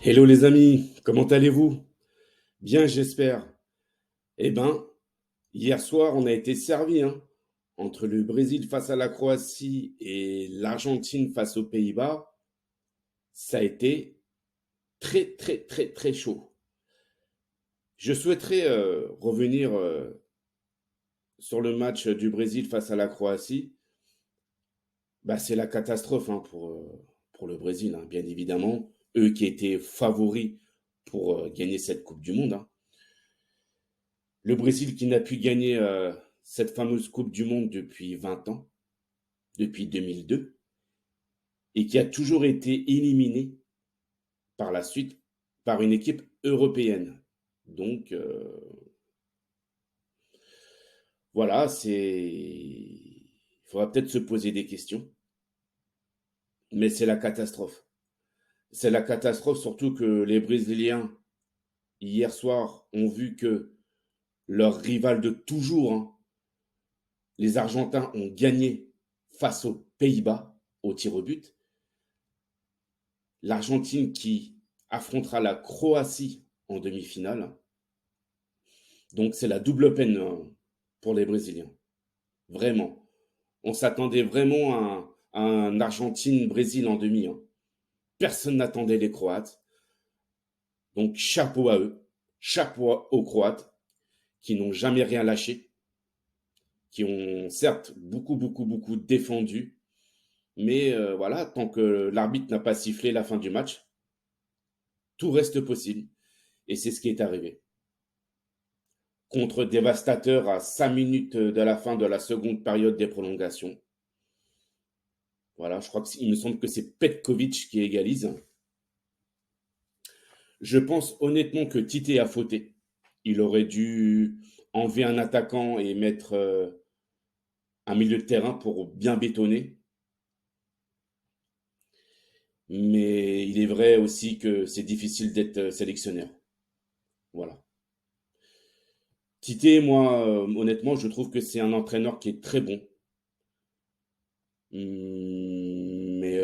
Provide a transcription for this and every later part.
Hello les amis, comment allez-vous? Bien, j'espère. Eh ben, hier soir, on a été servi, hein. Entre le Brésil face à la Croatie et l'Argentine face aux Pays-Bas, ça a été très, très, très, très chaud. Je souhaiterais revenir sur le match du Brésil face à la Croatie. Bah, c'est la catastrophe hein, pour le Brésil, hein, bien évidemment. Eux qui étaient favoris pour gagner cette Coupe du Monde, hein. Le Brésil qui n'a pu gagner cette fameuse Coupe du Monde depuis 20 ans, depuis 2002, et qui a toujours été éliminé par la suite par une équipe européenne. Donc voilà, il faudra peut-être se poser des questions, mais c'est la catastrophe. C'est la catastrophe surtout que les Brésiliens, hier soir, ont vu que leur rival de toujours, hein, les Argentins, ont gagné face aux Pays-Bas au tir au but. L'Argentine qui affrontera la Croatie en demi-finale. Donc c'est la double peine pour les Brésiliens. Vraiment. On s'attendait vraiment à un Argentine-Brésil en demi, hein. Personne n'attendait les Croates. Donc chapeau à eux. Chapeau aux Croates qui n'ont jamais rien lâché, qui ont certes beaucoup, beaucoup, beaucoup défendu. Mais voilà, tant que l'arbitre n'a pas sifflé la fin du match, tout reste possible. Et c'est ce qui est arrivé. Contre dévastateur à 5 minutes de la fin de la seconde période des prolongations. Voilà, je crois qu'il me semble que c'est Petkovic qui égalise. Je pense honnêtement que Tite a fauté. Il aurait dû enlever un attaquant et mettre un milieu de terrain pour bien bétonner. Mais il est vrai aussi que c'est difficile d'être sélectionneur. Voilà. Tite, moi, honnêtement, je trouve que c'est un entraîneur qui est très bon. Mais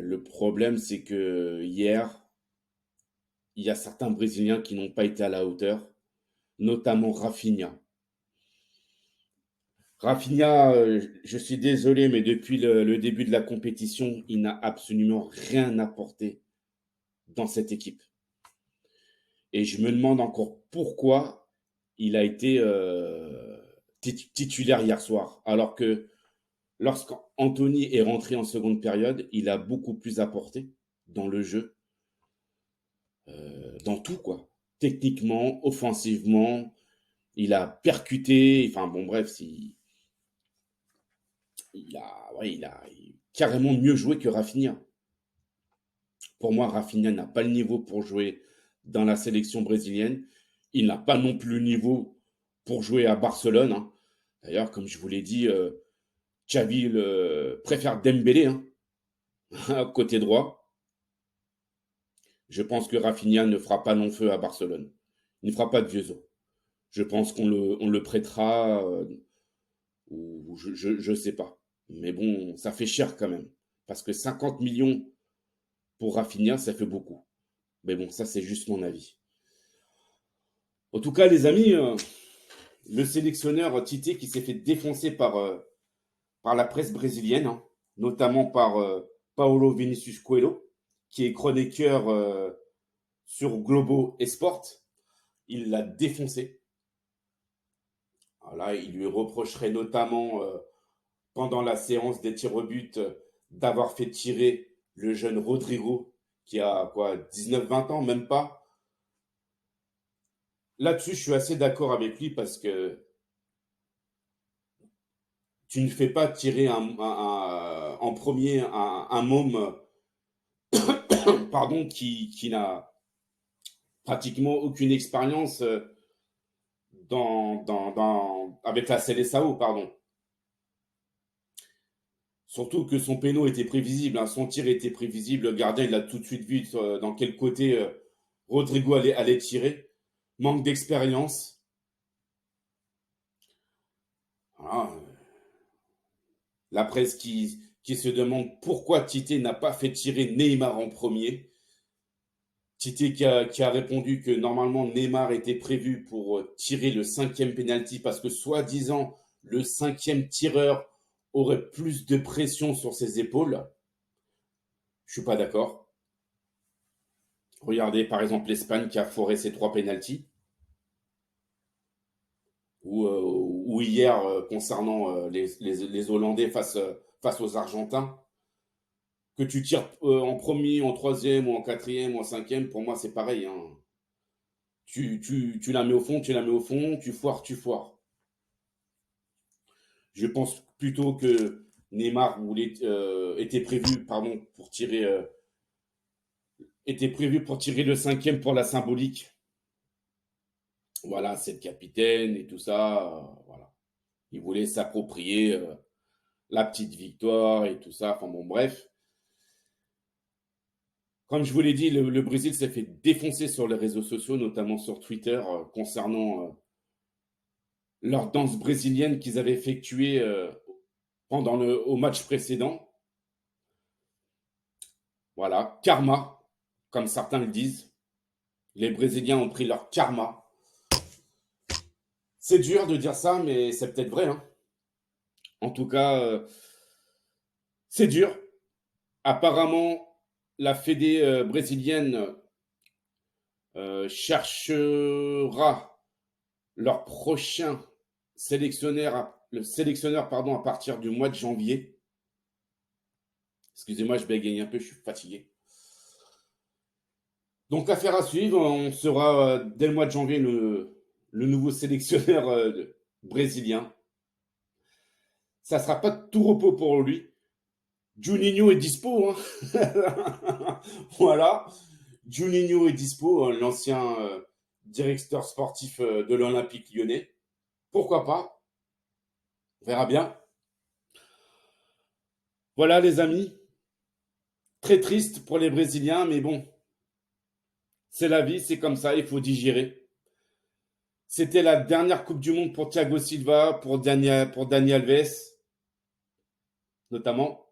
le problème, c'est que hier, il y a certains Brésiliens qui n'ont pas été à la hauteur, notamment Rafinha. Rafinha, je suis désolé, mais depuis le début de la compétition, il n'a absolument rien apporté dans cette équipe. Et je me demande encore pourquoi il a été titulaire hier soir, alors que lorsqu'Anthony est rentré en seconde période, il a beaucoup plus apporté dans le jeu, dans tout, quoi. Techniquement, offensivement, il a percuté. Enfin bon, bref, il a carrément mieux joué que Rafinha. Pour moi, Rafinha n'a pas le niveau pour jouer dans la sélection brésilienne. Il n'a pas non plus le niveau pour jouer à Barcelone, hein. D'ailleurs, comme je vous l'ai dit, Xavi préfère Dembélé, hein, côté droit. Je pense que Rafinha ne fera pas long feu à Barcelone. Il ne fera pas de vieux os. Je pense on le prêtera ou je sais pas. Mais bon, ça fait cher quand même. Parce que 50 millions pour Rafinha, ça fait beaucoup. Mais bon, ça c'est juste mon avis. En tout cas, les amis, le sélectionneur Tite qui s'est fait défoncer par la presse brésilienne, hein, notamment par Paulo Vinicius Coelho, qui est chroniqueur sur Globo Esport, il l'a défoncé. Voilà, il lui reprocherait notamment pendant la séance des tirs au but d'avoir fait tirer le jeune Rodrigo qui a quoi 19-20 ans, même pas. Là-dessus, je suis assez d'accord avec lui parce que tu ne fais pas tirer en premier un môme pardon, qui n'a pratiquement aucune expérience avec la CLSAO, pardon. Surtout que son péno était prévisible, hein, son tir était prévisible. Le gardien, il a tout de suite vu dans quel côté Rodrigo allait tirer. Manque d'expérience. Voilà. La presse qui se demande pourquoi Tite n'a pas fait tirer Neymar en premier. Tite qui a répondu que normalement Neymar était prévu pour tirer le 5e penalty parce que soi-disant le 5e tireur aurait plus de pression sur ses épaules. Je suis pas d'accord. Regardez par exemple l'Espagne qui a foré ses 3 pénaltys. Ou hier concernant les Hollandais face aux Argentins. Que tu tires en premier, en troisième, ou en quatrième, ou en cinquième, pour moi c'est pareil, hein. Tu la mets au fond, tu la mets au fond, tu foires, tu foires. Je pense plutôt que Neymar était prévu, pardon, était prévu pour tirer le 5e pour la symbolique. Voilà, c'est le capitaine et tout ça. Voilà. Il voulait s'approprier la petite victoire et tout ça. Enfin bon, bref. Comme je vous l'ai dit, le Brésil s'est fait défoncer sur les réseaux sociaux, notamment sur Twitter, concernant leur danse brésilienne qu'ils avaient effectuée au match précédent. Voilà, karma, comme certains le disent. Les Brésiliens ont pris leur karma. C'est dur de dire ça, mais c'est peut-être vrai, hein. En tout cas, c'est dur. Apparemment, la fédé brésilienne cherchera leur prochain le sélectionneur pardon, à partir du mois de janvier. Excusez-moi, je bégaye un peu, je suis fatigué. Donc, affaire à suivre. On sera dès le mois de janvier le nouveau sélectionneur brésilien. Ça ne sera pas de tout repos pour lui. Juninho est dispo, hein. Voilà. Juninho est dispo, l'ancien directeur sportif de l'Olympique lyonnais. Pourquoi pas? On verra bien. Voilà les amis. Très triste pour les Brésiliens, mais bon, c'est la vie, c'est comme ça, il faut digérer. C'était la dernière Coupe du Monde pour Thiago Silva, pour Dani Alves, notamment.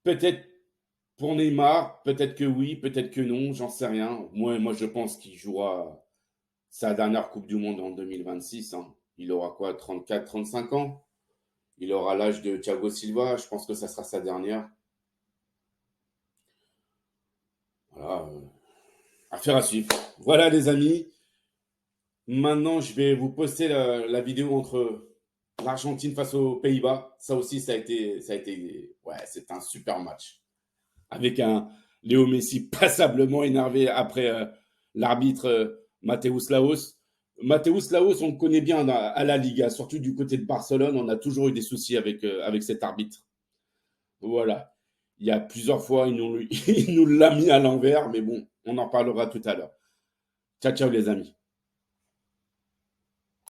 Peut-être pour Neymar, peut-être que oui, peut-être que non, j'en sais rien. Moi je pense qu'il jouera sa dernière Coupe du Monde en 2026, hein. Il aura quoi, 34, 35 ans? Il aura l'âge de Thiago Silva, je pense que ça sera sa dernière. Voilà, affaire à suivre. Voilà les amis. Maintenant, je vais vous poster la vidéo entre l'Argentine face aux Pays-Bas. Ça aussi, ouais, c'est un super match. Avec un Léo Messi passablement énervé après l'arbitre Mateusz Laos. Mateusz Laos, on le connaît bien à la Liga, surtout du côté de Barcelone. On a toujours eu des soucis avec cet arbitre. Voilà. Il y a plusieurs fois, il nous l'a mis à l'envers, mais bon, on en parlera tout à l'heure. Ciao, ciao les amis.